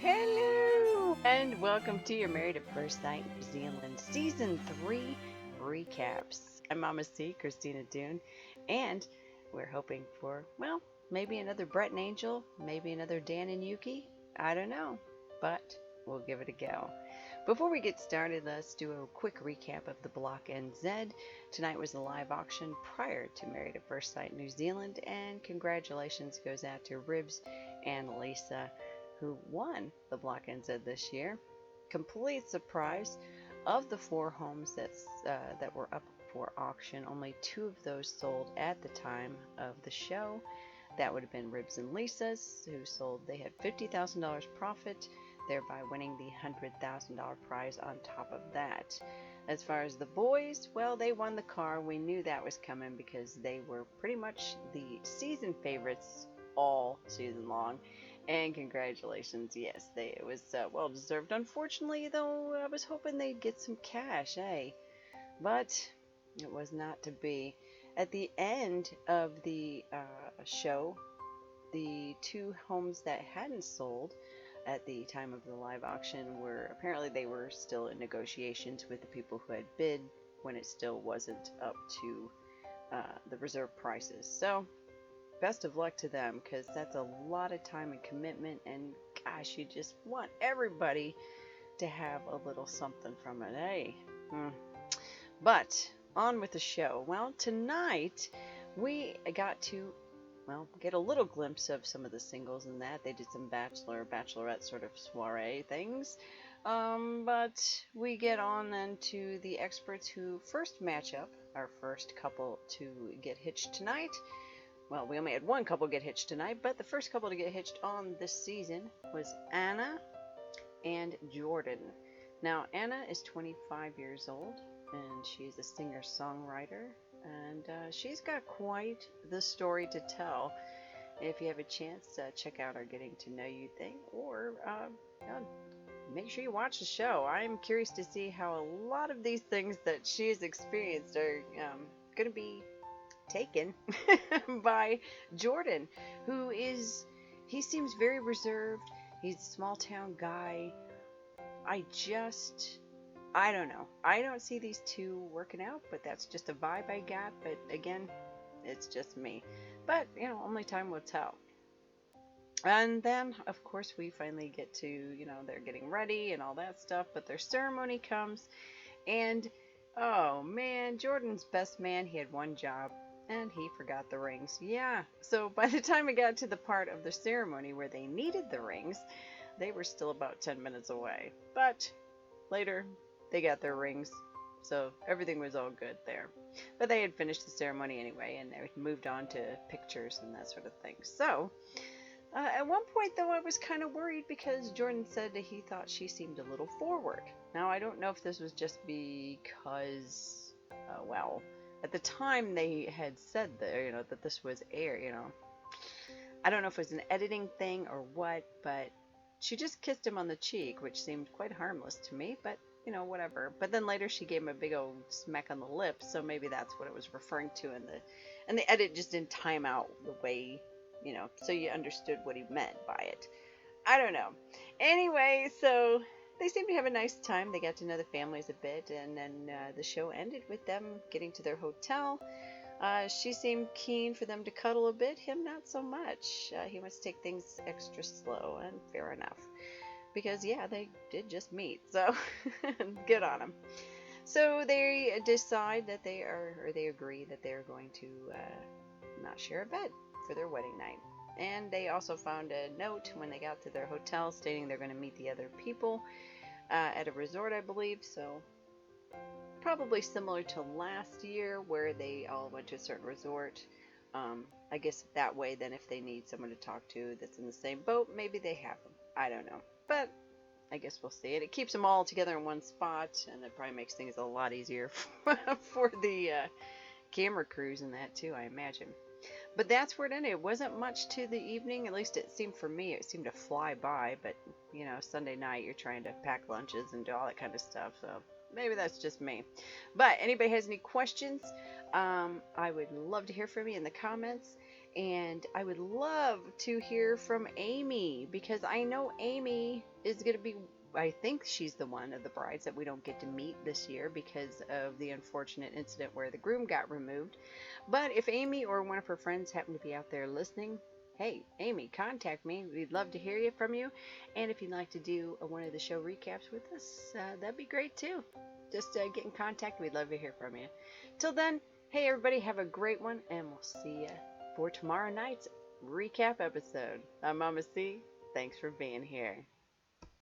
Hello, and welcome to your Married at First Sight New Zealand Season 3 recaps. I'm Mama C, Christina Dune, and we're hoping for, well, maybe another Brett and Angel, maybe another Dan and Yuki. I don't know, but we'll give it a go. Before we get started, let's do a quick recap of the Block NZ. Tonight was a live auction prior to Married at First Sight New Zealand, and congratulations goes out to Ribs and Lisa, who won the Block NZ this year. Complete surprise, of the 4 homes that were up for auction, only 2 of those sold at the time of the show. That would have been Ribs and Lisa's, who sold. They had $50,000 profit, thereby winning the $100,000 prize on top of that. As far as the boys, well, they won the car. We knew that was coming because they were pretty much the season favorites all season long. And congratulations, yes, it was well deserved. Unfortunately, though, I was hoping they'd get some cash, but it was not to be. At the end of the show, the 2 homes that hadn't sold at the time of the live auction were still in negotiations with the people who had bid when it still wasn't up to the reserve prices. So best of luck to them, because that's a lot of time and commitment, and gosh, you just want everybody to have a little something from it, But on with the show. Well, tonight we got to get a little glimpse of some of the singles in that. They did some bachelorette sort of soiree things. But we get on then to the experts who first match up, our first couple to get hitched tonight. Well, we only had 1 couple get hitched tonight, but the first couple to get hitched on this season was Anna and Jordan. Now, Anna is 25 years old, and she's a singer-songwriter, and she's got quite the story to tell. If you have a chance, check out our Getting to Know You thing, or make sure you watch the show. I'm curious to see how a lot of these things that she has experienced are going to be taken by Jordan, he seems very reserved. He's a small town guy. I don't know. I don't see these 2 working out, but that's just a vibe I got. But again, it's just me. But, only time will tell. And then, of course, we finally get to, they're getting ready and all that stuff, but their ceremony comes, and oh man, Jordan's best man, he had 1 job, and he forgot the rings. Yeah, so by the time we got to the part of the ceremony where they needed the rings, they were still about 10 minutes away. But later, they got their rings, so everything was all good there. But they had finished the ceremony anyway, and they moved on to pictures and that sort of thing. So, at one point, though, I was kind of worried because Jordan said that he thought she seemed a little forward. Now, I don't know if this was just because, at the time they had said that this was air, I don't know if it was an editing thing or what, but she just kissed him on the cheek, which seemed quite harmless to me, but, whatever. But then later she gave him a big old smack on the lips, so maybe that's what it was referring to, and the edit just didn't time out the way, so you understood what he meant by it. I don't know. Anyway, so they seemed to have a nice time. They got to know the families a bit, and then the show ended with them getting to their hotel. She seemed keen for them to cuddle a bit. Him, not so much. He wants to take things extra slow, and fair enough. Because, they did just meet, so good on them. So they decide that they agree that they're going to not share a bed for their wedding night. And they also found a note when they got to their hotel stating they're going to meet the other people at a resort, I believe. So probably similar to last year where they all went to a certain resort. I guess that way then if they need someone to talk to that's in the same boat, maybe they have them. I don't know. But I guess we'll see. It keeps them all together in one spot, and it probably makes things a lot easier for the camera crews and that too, I imagine. But that's where it ended. It wasn't much to the evening, at least it seemed for me. It seemed to fly by, but, Sunday night you're trying to pack lunches and do all that kind of stuff, so maybe that's just me. But anybody has any questions, I would love to hear from you in the comments. And I would love to hear from Amy, because I know Amy is going to be, I think she's the one of the brides that we don't get to meet this year because of the unfortunate incident where the groom got removed. But if Amy or one of her friends happen to be out there listening, hey, Amy, contact me. We'd love to hear from you. And if you'd like to do one of the show recaps with us, that'd be great too. Just get in contact. We'd love to hear from you. Till then, hey, everybody, have a great one, and we'll see you for tomorrow night's recap episode. I'm Mama C. Thanks for being here.